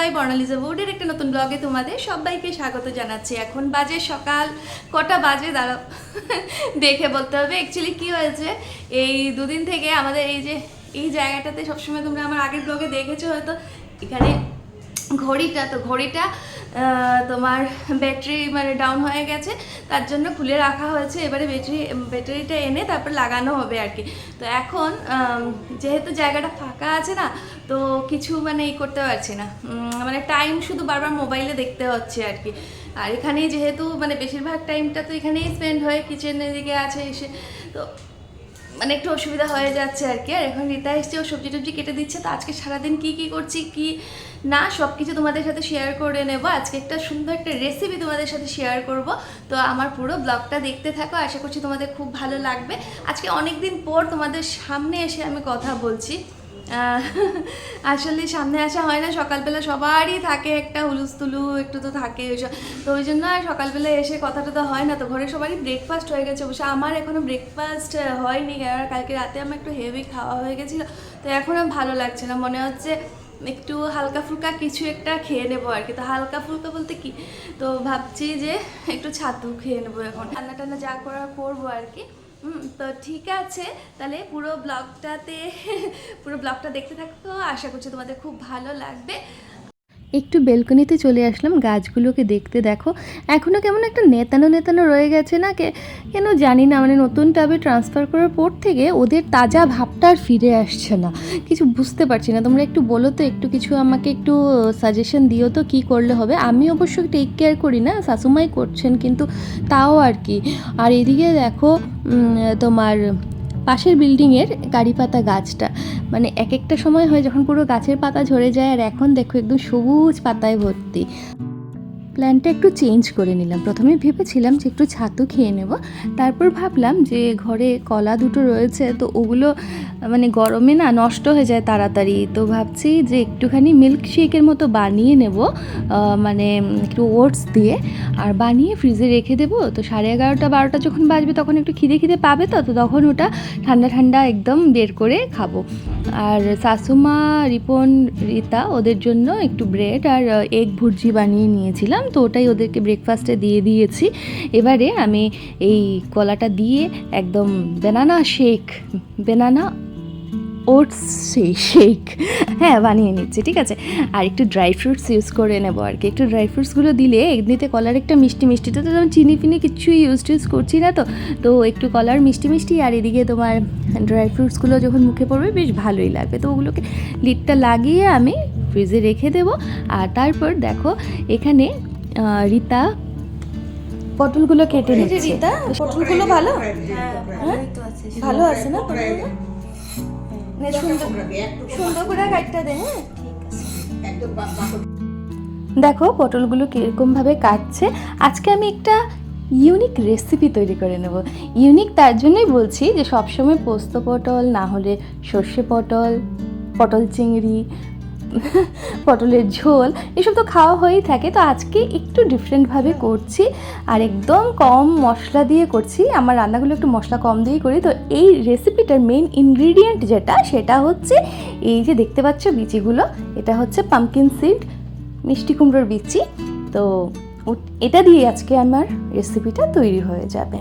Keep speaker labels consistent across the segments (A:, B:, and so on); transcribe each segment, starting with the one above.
A: সবাই, বর্ণালিজা বৌডের একটা নতুন ব্লগে তোমাদের সবাইকে স্বাগত জানাচ্ছি। এখন বাজে সকাল কটা বাজে দাঁড়াও দেখে বলতে হবে। অ্যাকচুয়ালি কী হয়েছে, এই দুদিন থেকে আমাদের এই জায়গাটাতে সবসময় তোমরা আমার আগের ব্লগে দেখেছো হয়তো, এখানে ঘড়িটা তোমার ব্যাটারি ডাউন হয়ে গেছে, তার জন্য খুলে রাখা হয়েছে। এবারে ব্যাটারিটা এনে তারপর লাগানো হবে আর কি। তো এখন যেহেতু জায়গাটা ফাঁকা আছে না, তো কিছু এই করতে পারছি না, টাইম শুধু বারবার মোবাইলে দেখতে হচ্ছে আর কি। আর এখানেই যেহেতু বেশিরভাগ টাইমটা তো এখানেই স্পেন্ড হয়, কিচেনের দিকে আছে এসে, তো একটু অসুবিধা হয়ে যাচ্ছে আর কি। আর এখন রীতা এসছে, ও সবজি টবজি কেটে দিচ্ছে। তো আজকে সারাদিন কী করছি কি না সব কিছু তোমাদের সাথে শেয়ার করে নেব। আজকে একটা সুন্দর একটা রেসিপি তোমাদের সাথে শেয়ার করব। তো আমার পুরো ব্লগটা দেখতে থাকো, আশা করছি তোমাদের খুব ভালো লাগবে। আজকে অনেক দিন পর তোমাদের সামনে এসে আমি কথা বলছি। আসলে সামনে আসা হয় না, সকালবেলা সবারই থাকে একটা হুলুস্থুলু, একটু তো থাকে ওইসব। তো ওই জন্য আর সকালবেলা এসে কথাটা তো হয় না। তো ঘরে সবারই ব্রেকফাস্ট হয়ে গেছে, অবশ্য আমার এখনও ব্রেকফাস্ট হয়নি, কারণ কালকে রাতে আমার একটু হেভি খাওয়া হয়ে গেছিলো। তো এখন আর ভালো লাগছে না, মনে হচ্ছে একটু হালকা ফুলকা কিছু একটা খেয়ে নেবো আর কি। তো হালকা ফুলকা বলতে কি, তো ভাবছি যে একটু ছাতু খেয়ে নেবো, এখন ঠান্ডা ঠান্ডা যা করার করবো আর কি। তো ঠিক আছে, তাহলে পুরো ব্লগটা দেখতে থাকো, আশা করছি তোমাদের খুব ভালো লাগবে।
B: একটু বেলকনিতে চলে আসলাম গাছগুলোকে দেখতে। দেখো এখনও কেমন একটা নেতানো রয়ে গেছে না, কেন জানি না, নতুন টাবে ট্রান্সফার করার পর থেকে ওদের তাজা ভাবটা আর ফিরে আসছে না, কিছু বুঝতে পারছি না। তোমরা একটু বলো তো, একটু কিছু আমাকে একটু সাজেশন দিও তো কী করলে হবে। আমি অবশ্য টেক কেয়ার করি না, শাশুমাই করছেন, কিন্তু তাও আর কি। আর এদিকে দেখো তোমার পাশের বিল্ডিংয়ের কারি পাতা গাছটা, এক একটা সময় হয় যখন পুরো গাছের পাতা ঝরে যায়, আর এখন দেখো একদম সবুজ পাতায় ভর্তি। প্ল্যানটা একটু চেঞ্জ করে নিলাম। প্রথমে ভেবেছিলাম যে একটু ছাতু খেয়ে নেব, তারপর ভাবলাম যে ঘরে কলা দুটো রয়েছে, তো ওগুলো গরমে না নষ্ট হয়ে যায় তাড়াতাড়ি। তো ভাবছি যে একটুখানি মিল্কশেকের মতো বানিয়ে নেব, একটু ওটস দিয়ে, আর বানিয়ে ফ্রিজে রেখে দেবো। তো 11:30 12টা যখন বাজবে তখন একটু খিদে পাবে, তো তখন ওটা ঠান্ডা একদম বের করে খাবো। আর শাশুমা, রিপন, রীতা ওদের জন্য একটু ব্রেড আর এগ ভুর্জি বানিয়ে নিয়েছিলাম, তো ওটাই ওদেরকে ব্রেকফাস্টে দিয়ে দিয়েছি। এবারে আমি এই কলাটা দিয়ে একদম বেনানা ওটস শেক বানিয়ে নিচ্ছি, ঠিক আছে। আর একটু ড্রাই ফ্রুটস ইউজ করে নেবো আর কি। একটু ড্রাই ফ্রুটসগুলো দিলে এমনিতে কলার একটা মিষ্টিটা তো চিনি ফিনি কিছুই ইউজ করছি না, তো একটু কলার মিষ্টি, আর এদিকে তোমার ড্রাই ফ্রুটসগুলো যখন মুখে পড়বে বেশ ভালোই লাগবে। তো ওগুলোকে লিডটা লাগিয়ে আমি ফ্রিজে রেখে দেবো। আর তারপর দেখো এখানে রীতা পটলগুলো কেটে নিচ্ছে।
A: রীতা, পটলগুলো ভালো ভালো আছে না? সুন্দর করে কাটটা দে।
B: দেখো পটলগুলো কীরকমভাবে কাটছে। আজকে আমি একটা ইউনিক রেসিপি তৈরি করে নেব। ইউনিক তার জন্যই বলছি যে সবসময় পোস্ত পটল, না হলে সর্ষে পটল চিংড়ি, পটলের ঝোল, এসব তো খাওয়া হয়েই থাকে। তো আজকে একটু ডিফারেন্টভাবে করছি, আর একদম কম মশলা দিয়ে করছি। আমার রান্নাগুলো একটু মশলা কম দিয়েই করি। তো এই রেসিপিটার মেইন ইনগ্রিডিয়েন্ট সেটা হচ্ছে এই যে দেখতে পাচ্ছ বিচিগুলো, এটা হচ্ছে পাম্পকিন সিড, মিষ্টি কুমড়োর বিচি। তো এটা দিয়ে আজকে আমার রেসিপিটা তৈরি হয়ে যাবে।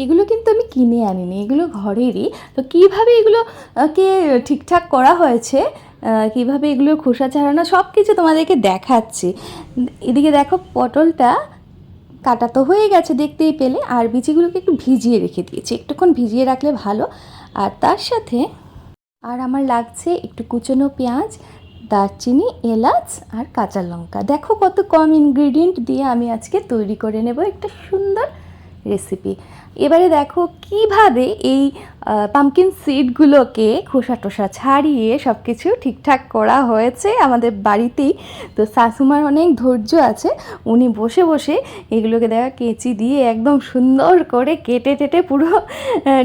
B: এগুলো কিন্তু আমি কিনে আনিনি, এগুলো ঘরেরই। তো কীভাবে এগুলোকে ঠিকঠাক করা হয়েছে, কীভাবে এগুলোর খোসা ছাড়ানো, সব কিছু তোমাদেরকে দেখাচ্ছি। এদিকে দেখো পটলটা কাটা তো হয়ে গেছে দেখতেই পেলে, আর বিচিগুলোকে একটু ভিজিয়ে রেখে দিয়েছি, একটুক্ষণ ভিজিয়ে রাখলে ভালো। আর তার সাথে আমার লাগছে একটু কুচনো পেঁয়াজ, দারচিনি, এলাচ আর কাঁচা লঙ্কা। দেখো কত কম ইনগ্রিডিয়েন্ট দিয়ে আমি আজকে তৈরি করে নেব একটা সুন্দর রেসিপি। এবারে দেখো কিভাবে এই পাম্পকিন সিডগুলোকে খোসা টোসা ছাড়িয়ে সব কিছু ঠিকঠাক করা হয়েছে আমাদের বাড়িতেই। তো শাশুমার অনেক ধৈর্য আছে, উনি বসে বসে এগুলোকে দেখা কেচি দিয়ে একদম সুন্দর করে কেটে পুরো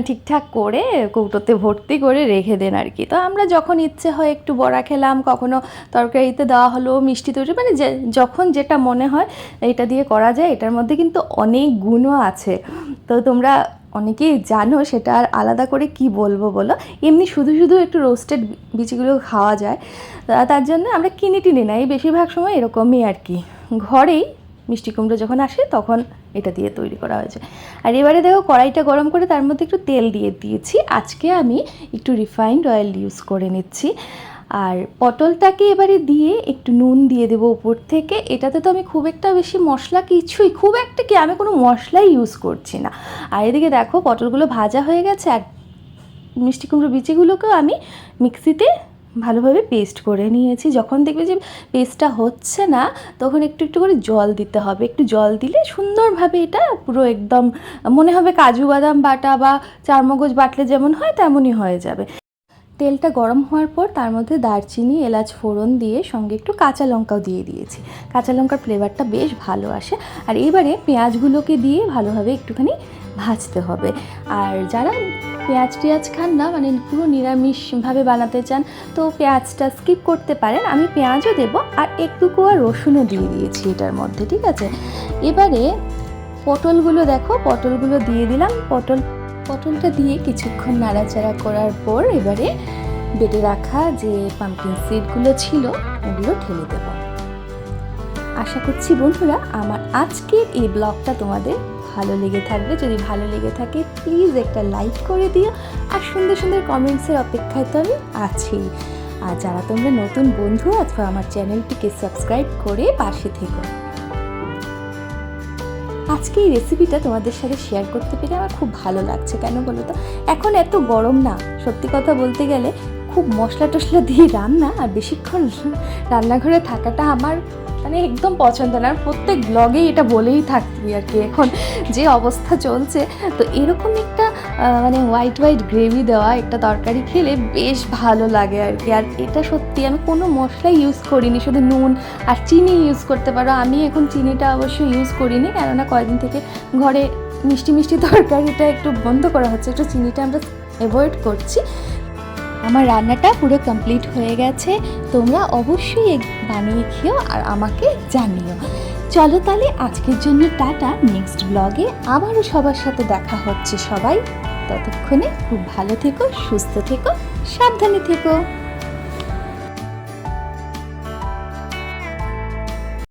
B: ঠিকঠাক করে কৌটোতে ভর্তি করে রেখে দেন আর কি। তো আমরা যখন ইচ্ছে হয় একটু বড়া খেলাম, কখনো তরকারিতে দেওয়া হলো, মিষ্টি তৈরি, যখন যেটা মনে হয় এটা দিয়ে করা যায়। এটার মধ্যে কিন্তু অনেক গুণও আছে, তো তোমরা অনেকেই জানো, সেটা আর আলাদা করে কি বলবো বলো। এমনি শুধু শুধু একটু রোস্টেড বিচিগুলো খাওয়া যায়, তার জন্য আমরা কিনে টিনে নেই বেশিরভাগ সময়, এরকমই আর কি। ঘরেই মিষ্টি কুমড়ো যখন আসে তখন এটা দিয়ে তৈরি করা হয়েছে। আর এবারে দেখো কড়াইটা গরম করে তার মধ্যে একটু তেল দিয়ে দিয়েছি। আজকে আমি একটু রিফাইন্ড অয়েল ইউজ করে নিচ্ছি। আর পটলটাকে এবারে দিয়ে একটু নুন দিয়ে দেবো উপর থেকে। এটাতে তো আমি খুব একটা বেশি মশলা কিছুই, খুব একটা কি, আমি কোনো মশলাই ইউজ করছি না। আর এদিকে দেখো পটলগুলো ভাজা হয়ে গেছে, আর মিষ্টি কুমড়ো বিচিগুলোকেও আমি মিক্সিতে ভালোভাবে পেস্ট করে নিয়েছি। যখন দেখবে যে পেস্টটা হচ্ছে না, তখন একটু একটু করে জল দিতে হবে। একটু জল দিলে সুন্দরভাবে এটা পুরো একদম মনে হবে কাজু বাদাম বাটা বা চারমগজ বাটলে যেমন হয় তেমনই হয়ে যাবে। তেলটা গরম হওয়ার পর তার মধ্যে দারচিনি এলাচ ফোড়ন দিয়ে সঙ্গে একটু কাঁচা লঙ্কাও দিয়ে দিয়েছি। কাঁচা লঙ্কার ফ্লেভারটা বেশ ভালো আসে। আর এবারে পেঁয়াজগুলোকে দিয়ে ভালোভাবে একটুখানি ভাজতে হবে। আর যারা পেঁয়াজ খান না, মানে পুরো নিরামিষভাবে বানাতে চান, তো পেঁয়াজটা স্কিপ করতে পারেন। আমি পেঁয়াজও দেবো আর একটু কোয়া রসুনও দিয়ে দিয়েছি এটার মধ্যে, ঠিক আছে। এবারে পটলগুলো দেখো, পটলগুলো দিয়ে দিলাম। পটলটা দিয়ে কিছুক্ষণ নাড়াচাড়া করার পর এবারে বেটে রাখা যে পাম্পকিন সিডগুলো ছিল ওগুলো ঢেলে দেব। আশা করছি বন্ধুরা আমার আজকের এই ব্লগটা তোমাদের ভালো লেগে থাকবে। যদি ভালো লেগে থাকে প্লিজ একটা লাইক করে দিও। আর সুন্দর সুন্দর কমেন্টসের অপেক্ষায় তো আমি আছি। আর যারা তোমরা নতুন বন্ধু আছো আমার চ্যানেলটিকে সাবস্ক্রাইব করে পাশে থেকো। আজকে এই রেসিপিটা তোমাদের সাথে শেয়ার করতে পেরে আমার খুব ভালো লাগছে। কেন বলো তো, এখন এত গরম না, সত্যি কথা বলতে গেলে খুব মশলা টশলা দিয়ে রান্না আর বেশিক্ষণ রান্নাঘরে থাকাটা আমার মানে একদম পছন্দ না। আর প্রত্যেক ব্লগেই এটা বলেই থাকবি আর কি, এখন যে অবস্থা চলছে। তো এরকম একটা মানে হোয়াইট গ্রেভি দেওয়া একটা তরকারি খেলে বেশ ভালো লাগে আর কি। আর এটা সত্যি আমি কোনো মশলা ইউজ করিনি, শুধু নুন আর চিনি ইউজ করতে পারো। আমি এখন চিনিটা অবশ্যই ইউজ করিনি, কেননা কয়েকদিন থেকে ঘরে মিষ্টি তরকারিটা একটু বন্ধ করা হচ্ছে, একটু চিনিটা আমরা অ্যাভয়েড করছি। আমার রান্নাটা পুরো কমপ্লিট হয়ে গেছে। তোমরা অবশ্যই বানিয়ে খেও আর আমাকে জানিও। চলো তাহলে আজকের জন্য টাটা। নেক্সট ব্লগে আবারও সবার সাথে দেখা হচ্ছে। সবাই ততক্ষণে খুব ভালো থেকো, সুস্থ থেকো, সাবধানে থেকো।